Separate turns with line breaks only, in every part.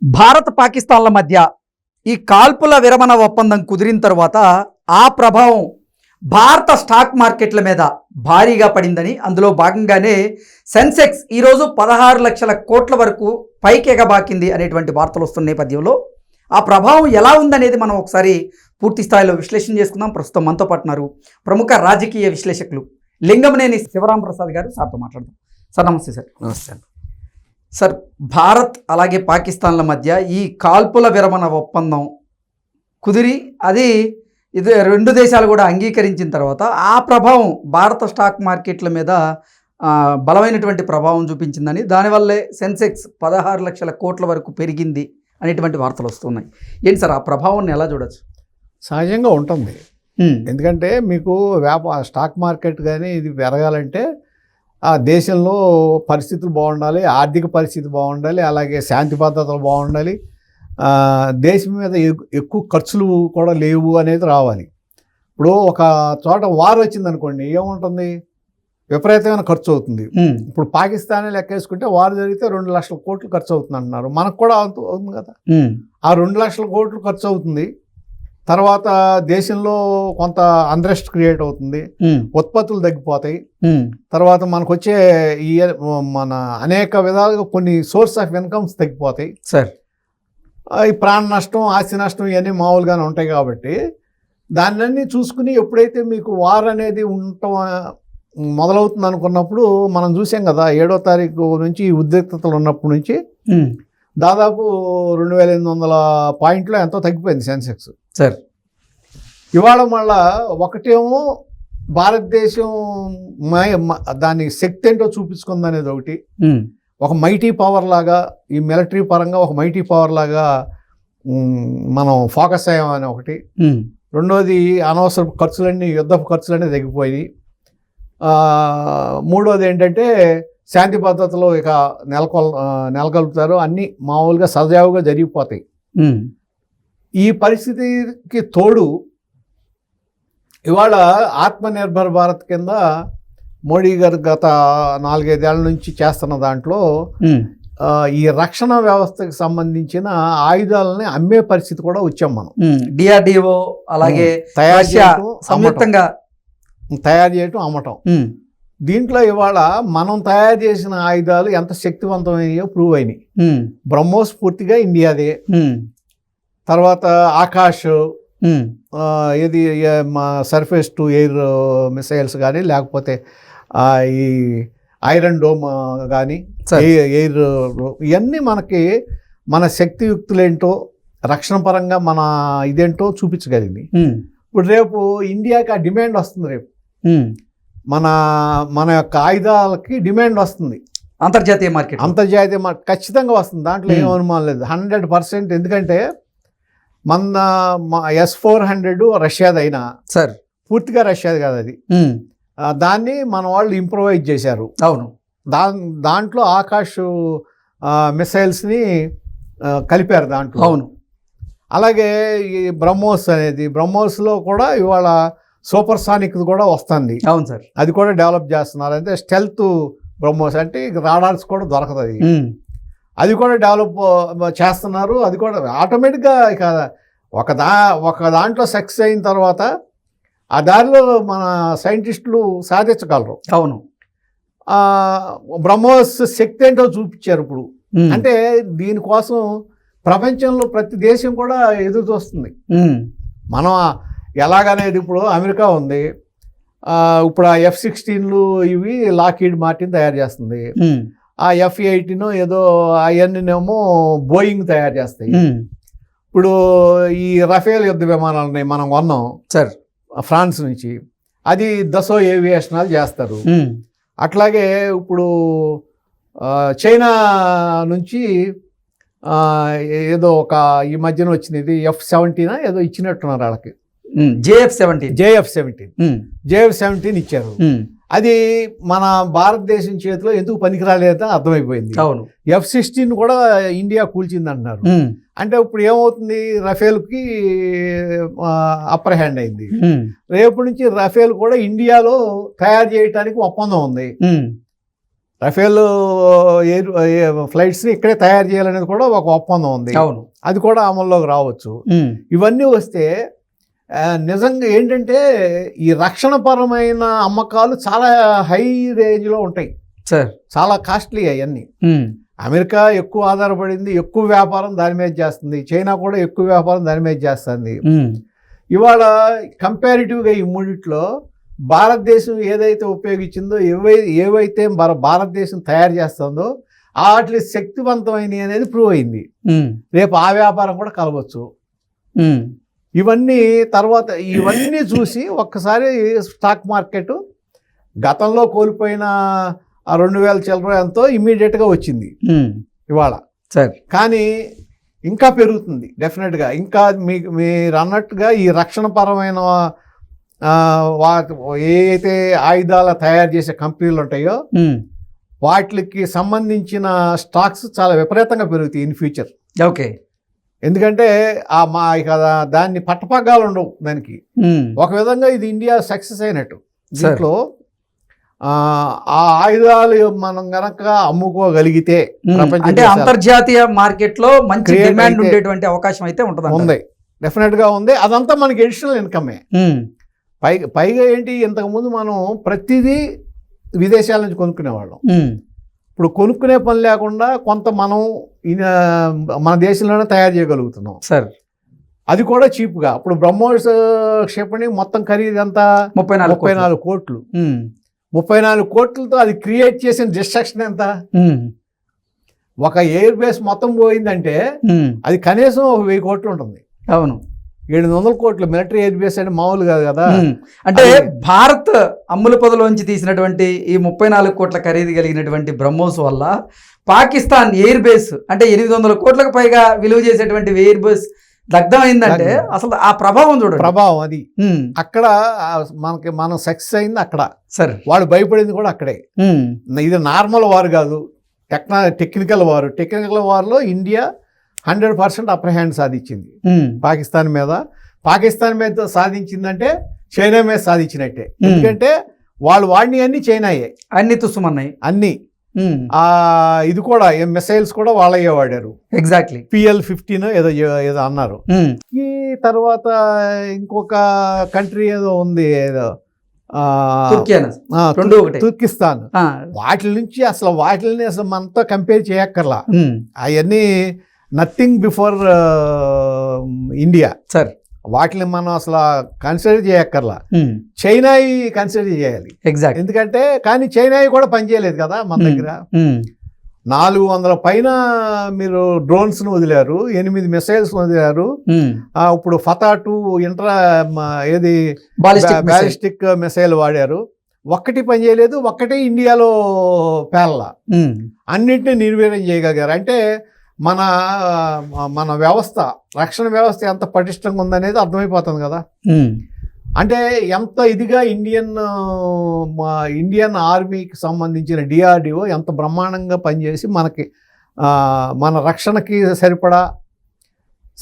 భారత్ పాకిస్తాన్ల మధ్య ఈ కాల్పుల విరమణ ఒప్పందం కుదిరిన తర్వాత ఆ ప్రభావం భారత స్టాక్ మార్కెట్ల మీద భారీగా పడిందని, అందులో భాగంగానే సెన్సెక్స్ ఈరోజు 16 లక్షల కోట్ల వరకు పైకి ఎగబాకింది అనేటువంటి వార్తలు వస్తున్న నేపథ్యంలో ఆ ప్రభావం ఎలా ఉందనేది మనం ఒకసారి పూర్తి స్థాయిలో విశ్లేషణ చేసుకుందాం. ప్రస్తుతం మనతో పాటున్నారు ప్రముఖ రాజకీయ విశ్లేషకులు లింగమనేని శివరాం ప్రసాద్ గారు. సార్తో మాట్లాడదాం. సార్ నమస్తే. సార్
నమస్తే.
సార్, భారత్ అలాగే పాకిస్తాన్ల మధ్య ఈ కాల్పుల విరమణ ఒప్పందం కుదిరి ఇది రెండు దేశాలు కూడా అంగీకరించిన తర్వాత ఆ ప్రభావం భారత స్టాక్ మార్కెట్ల మీద బలమైనటువంటి ప్రభావం చూపించిందని, దానివల్లే సెన్సెక్స్ 16 లక్షల కోట్ల వరకు పెరిగింది అనేటువంటి వార్తలు వస్తున్నాయి. ఏంటి సార్, ఆ ప్రభావాన్ని ఎలా చూడొచ్చు?
సహజంగా ఉంటుంది. ఎందుకంటే మీకు స్టాక్ మార్కెట్ కానీ ఇది పెరగాలంటే ఆ దేశంలో పరిస్థితులు బాగుండాలి, ఆర్థిక పరిస్థితి బాగుండాలి, అలాగే శాంతి భద్రతలు బాగుండాలి, దేశం మీద ఎక్కువ ఖర్చులు కూడా లేవు అనేది రావాలి. ఇప్పుడు ఒక చోట వార్ వచ్చిందనుకోండి, ఏముంటుంది, విపరీతమైన ఖర్చు అవుతుంది. ఇప్పుడు పాకిస్తాన్ లెక్కేసుకుంటే వార్ జరిగితే 2 లక్షల కోట్లు ఖర్చు అవుతుంది అంటున్నారు. మనకు కూడా అవుతుంది కదా. ఆ 2 లక్షల కోట్లు ఖర్చు అవుతుంది. తర్వాత దేశంలో కొంత అన్రెస్ట్ క్రియేట్ అవుతుంది, ఉత్పత్తులు తగ్గిపోతాయి. తర్వాత మనకు వచ్చే మన అనేక విధాలుగా కొన్ని సోర్స్ ఆఫ్ ఇన్కమ్స్ తగ్గిపోతాయి.
సార్,
ఈ ప్రాణ నష్టం, ఆస్తి నష్టం ఇవన్నీ మామూలుగానే ఉంటాయి. కాబట్టి దాన్ని చూసుకుని ఎప్పుడైతే మీకు వార్ అనేది ఉండటం మొదలవుతుంది అనుకున్నప్పుడు మనం చూసాం కదా, 7వ తారీఖు నుంచి ఉద్రిక్తతలు ఉన్నప్పటి నుంచి దాదాపు 2800 పాయింట్లు ఎంతో తగ్గిపోయింది సెన్సెక్స్.
సార్,
ఇవాళ మళ్ళా ఒకటేమో భారతదేశం దాని శక్తి ఏంటో చూపించుకుంది అనేది ఒకటి, ఒక మైటీ పవర్ లాగా, ఈ మిలిటరీ పరంగా ఒక మైటీ పవర్ లాగా మనం ఫోకస్ అయ్యామని ఒకటి. రెండోది, అనవసర ఖర్చులన్నీ, యుద్ధపు ఖర్చులన్నీ తగ్గిపోయి. మూడోది ఏంటంటే శాంతి భద్రతలో ఇక నెలకొల్పుతారు, అన్నీ మామూలుగా సజావుగా జరిగిపోతాయి. ఈ పరిస్థితికి తోడు ఇవాళ ఆత్మనిర్భర్ భారత్ కింద మోడీ గారు గత 4-5 ఏళ్ల నుంచి చేస్తున్న దాంట్లో ఈ రక్షణ వ్యవస్థకు సంబంధించిన ఆయుధాలని అమ్మే పరిస్థితి కూడా వచ్చాం మనం.
డిఆర్డిఓ అలాగే సంయుక్తంగా
తయారు చేయటం, అమ్మటం. దీంట్లో ఇవాళ మనం తయారు చేసిన ఆయుధాలు ఎంత శక్తివంతమయ్యో ప్రూవ్ అయినాయి. బ్రహ్మోస్ పూర్తిగా ఇండియాదే. తర్వాత ఆకాష్, ఇది సర్ఫేస్ టు ఎయిర్ మిసైల్స్ కానీ, లేకపోతే ఈ ఐరన్ డోమ్ కానీ, ఎయిర్, ఇవన్నీ మనకి మన శక్తియుక్తులేంటో, రక్షణ పరంగా మన ఇదేంటో చూపించగలిగింది. ఇప్పుడు రేపు ఇండియాకి ఆ డిమాండ్ వస్తుంది. రేపు మన యొక్క ఆయుధాలకి డిమాండ్ వస్తుంది
అంతర్జాతీయ మార్కెట్
ఖచ్చితంగా వస్తుంది. దాంట్లో ఏం అనుమానం లేదు, 100%. ఎందుకంటే మన S-400 రష్యాదైనా,
సార్
పూర్తిగా రష్యాది కాదు అది. దాన్ని మన వాళ్ళు ఇంప్రూవైజ్ చేశారు.
అవును.
దాంట్లో ఆకాష్ మిసైల్స్ని కలిపారు దాంట్లో.
అవును.
అలాగే ఈ బ్రహ్మోస్లో కూడా ఇవాళ సూపర్ సానిక్ కూడా వస్తుంది.
అవును సార్, అది
కూడా డెవలప్ చేస్తున్నారు. అంటే స్టెల్త్ బ్రహ్మోస్, అంటే రాడార్స్ కూడా దొరకదు, అది కూడా డెవలప్ చేస్తున్నారు. అది కూడా ఆటోమేటిక్గా ఇక ఒక దాంట్లో సక్సెస్ అయిన తర్వాత ఆ దారిలో మన సైంటిస్టులు సాధించగలరు.
అవును.
బ్రహ్మోస్ శక్తి ఏంటో చూపించారు ఇప్పుడు. అంటే దీనికోసం ప్రపంచంలో ప్రతి దేశం కూడా ఎదురు చూస్తుంది. మనం ఎలాగనేది, ఇప్పుడు అమెరికా ఉంది, ఇప్పుడు ఆ F-16 ఇవి లాక్హీడ్ మార్టిన్ తయారు చేస్తుంది. ఆ F-18 ఏదో అవన్నీనేమో బోయింగ్ తయారు చేస్తాయి. ఇప్పుడు ఈ రఫేల్ యుద్ధ విమానాలని మనం కొన్నాం
సార్
ఫ్రాన్స్ నుంచి, అది దసో ఏవియేషన్ చేస్తారు. అట్లాగే ఇప్పుడు చైనా నుంచి ఏదో ఒక ఈ మధ్యన వచ్చినది F-17 ఏదో ఇచ్చినట్టున్నారు వాళ్ళకి. JF-17 ఇచ్చారు. అది మన భారతదేశం చేతిలో ఎందుకు పనికిరాలేదో అర్థమైపోయింది.
అవును.
F-16 కూడా ఇండియా కూల్చింది అంటున్నారు. అంటే ఇప్పుడు ఏమవుతుంది, రఫేల్కి అప్పర్ హ్యాండ్ అయింది. రేపు నుంచి రఫేల్ కూడా ఇండియాలో తయారు చేయడానికి ఒప్పందం ఉంది. రఫేల్ ఎయిర్ ఫ్లైట్స్ని ఇక్కడే తయారు చేయాలనేది కూడా ఒక ఒప్పందం ఉంది.
అవును.
అది కూడా అమల్లోకి రావచ్చు. ఇవన్నీ వస్తే నిజంగా ఏంటంటే ఈ రక్షణపరమైన అమ్మకాలు చాలా హై రేంజ్లో ఉంటాయి
సార్.
చాలా కాస్ట్లీ అవన్నీ. అమెరికా ఎక్కువ ఆధారపడింది, ఎక్కువ వ్యాపారం దాని మీద చేస్తుంది. చైనా కూడా ఎక్కువ వ్యాపారం దాని మీద చేస్తుంది. ఇవాళ కంపారిటివ్గా ఈ మూడిట్లో భారతదేశం ఏదైతే ఉపయోగించిందో, ఏవైతే భారతదేశం తయారు చేస్తుందో వాటి శక్తివంతమైనవి అనేది ప్రూవ్ అయింది. రేపు ఆ వ్యాపారం కూడా కలవచ్చు. ఇవన్నీ తర్వాత ఇవన్నీ చూసి ఒక్కసారి స్టాక్ మార్కెట్ గతంలో కోల్పోయిన 2000 చిల్లర ఎంతో ఇమ్మీడియట్గా వచ్చింది ఇవాళ. సరే, కానీ ఇంకా పెరుగుతుంది డెఫినెట్గా. ఇంకా మీరు అన్నట్టుగా ఈ రక్షణపరమైన ఏదైతే ఆయుధాల తయారు చేసే కంపెనీలు ఉంటాయో వాటికి సంబంధించిన స్టాక్స్ చాలా విపరీతంగా పెరుగుతాయి ఇన్ ఫ్యూచర్.
ఓకే.
ఎందుకంటే దాన్ని పట్టపగ్గాలు ఉండవు దానికి. ఒక విధంగా ఇది ఇండియా సక్సెస్ అయినట్టు. దీంట్లో ఆ ఆయుధాలు మనం గనక అమ్ముకోగలిగితే
అంటే అంతర్జాతీయ మార్కెట్ లో మంచి డిమాండ్ ఉండేటువంటి అవకాశం అయితే ఉంది,
డెఫినెట్ గా ఉంది. అదంతా మనకి ఎడిషనల్ ఇన్కమే. పైగా ఏంటి, ఇంతకుముందు మనం ప్రతిదీ విదేశాల నుంచి కొనుక్కునేవాళ్ళం. ఇప్పుడు కొనుక్కునే పని లేకుండా కొంత మనం మన దేశంలోనే తయారు చేయగలుగుతున్నాం సార్. అది కూడా చీప్గా. ఇప్పుడు బ్రహ్మోస్ క్షిపణి మొత్తం ఖరీదు ఎంత? 34 కోట్లు. 34 కోట్లతో అది క్రియేట్ చేసిన డిస్ట్రక్షన్ ఎంత? ఒక ఎయిర్ బేస్ మొత్తం పోయిందంటే అది కనీసం 1000 కోట్లు ఉంటుంది.
అవును,
700 కోట్లు మిలిటరీ ఎయిర్ బేస్ అంటే మామూలు కాదు కదా.
అంటే భారత్ అమ్ముల పొదలోంచి తీసినటువంటి ఈ 34 కోట్ల ఖరీదు కలిగినటువంటి బ్రహ్మోస్ వల్ల పాకిస్తాన్ ఎయిర్ బేస్ అంటే 800 కోట్లకు పైగా విలువ చేసేటువంటి ఎయిర్ బేస్ దగ్ధమైందంటే అసలు ఆ ప్రభావం చూడండి.
ప్రభావం అది అక్కడ మనం సక్సెస్ అయింది అక్కడ. సరే, వాళ్ళు భయపడింది కూడా అక్కడే. ఇది నార్మల్ వార్ కాదు, టెక్నికల్ వార్. టెక్నికల్ వార్లో ఇండియా 100% అప్పర్ హ్యాండ్ సాధించింది పాకిస్తాన్ మీద. పాకిస్తాన్ మీద సాధించిందంటే చైనా మీద సాధించినట్టే. ఎందుకంటే వాళ్ళు వాడిని అన్ని చైనాయే,
అన్ని తుస్సుమన్నాయి అన్ని.
ఇది కూడా మిసైల్స్ కూడా వాళ్ళయ్యే వాడారు.
ఎగ్జాక్ట్లీ.
PL-15 ఏదో అన్నారు. ఈ తర్వాత ఇంకొక కంట్రీ ఏదో ఉంది, ఏదో తుర్కిస్తాన్. వాటి నుంచి వాటిని అసలు మనతో కంపేర్ చేయక్కర్లా. అవన్నీ నథింగ్ బిఫోర్ ఇండియా సార్. వాటిని మనం అసలు కన్సిడర్ చేయక్కర్లా. చైనా కన్సిడర్ చేయాలి. ఎగ్జాక్ట్. ఎందుకంటే కానీ చైనా కూడా పనిచేయలేదు కదా మన దగ్గర. 400 పైన మీరు డ్రోన్స్ ను వదిలారు, 8 మిసైల్స్ వదిలారు. ఇప్పుడు ఫతా-2 బాలిస్టిక్ మిసైల్ వాడారు. ఒక్కటి పనిచేయలేదు, ఒక్కటే ఇండియాలో పేలలా. అన్నింటినీ నిర్వీర్యం చేయగలిగారు. అంటే మన వ్యవస్థ, రక్షణ వ్యవస్థ ఎంత పటిష్టంగా ఉందనేది అర్థమైపోతుంది కదా. అంటే ఎంత ఇదిగా ఇండియన్ ఆర్మీకి సంబంధించిన DRDO ఎంత బ్రహ్మాండంగా పనిచేసి మనకి మన రక్షణకి సరిపడా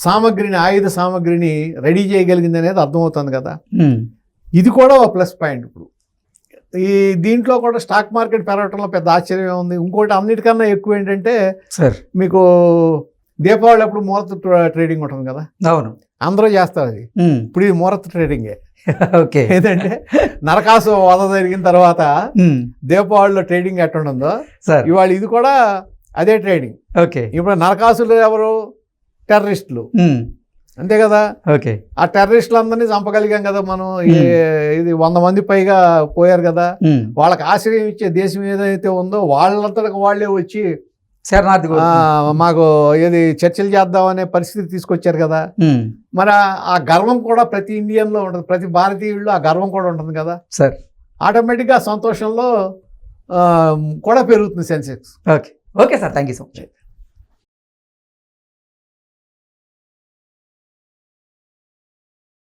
సామగ్రిని, ఆయుధ సామగ్రిని రెడీ చేయగలిగింది అనేది అర్థమవుతుంది కదా. ఇది కూడా ఒక ప్లస్ పాయింట్. ఇప్పుడు దీంట్లో కూడా స్టాక్ మార్కెట్ పెరగటంలో పెద్ద ఆశ్చర్యం ఉంది. ఇంకోటి అన్నిటికన్నా ఎక్కువ ఏంటంటే సార్, మీకు దీపావళి అప్పుడు ముహూర్త ట్రేడింగ్ ఉంటుంది కదా. అవును, అందరూ చేస్తారు అది. ఇప్పుడు ఇది ముహూర్త ట్రేడింగే. ఓకే. ఏదంటే నరకాసు వధ జరిగిన తర్వాత దీపావళిలో ట్రేడింగ్ ఎట్టుంటుందో సార్, ఇవాళ ఇది కూడా అదే ట్రేడింగ్. ఓకే. ఇప్పుడు నరకాసులు ఎవరు? టెర్రరిస్టులు, అంతే కదా. ఓకే. ఆ టెర్రరిస్టులు అందరినీ చంపగలిగాం కదా మనం. ఇది 100 మంది పైగా పోయారు కదా. వాళ్ళకి ఆశ్రయం ఇచ్చే దేశం ఏదైతే ఉందో వాళ్ళంతటికి వాళ్ళే వచ్చి మాకు చర్చలు చేద్దామనే పరిస్థితి తీసుకొచ్చారు కదా. మరి ఆ గర్వం కూడా ప్రతి ఇండియన్లో ఉంటుంది, ప్రతి భారతీయుల్లో ఆ గర్వం కూడా ఉంటుంది కదా సార్. ఆటోమేటిక్గా సంతోషంలో కూడా పెరుగుతుంది Sensex. Okay. Okay sir, thank you so much.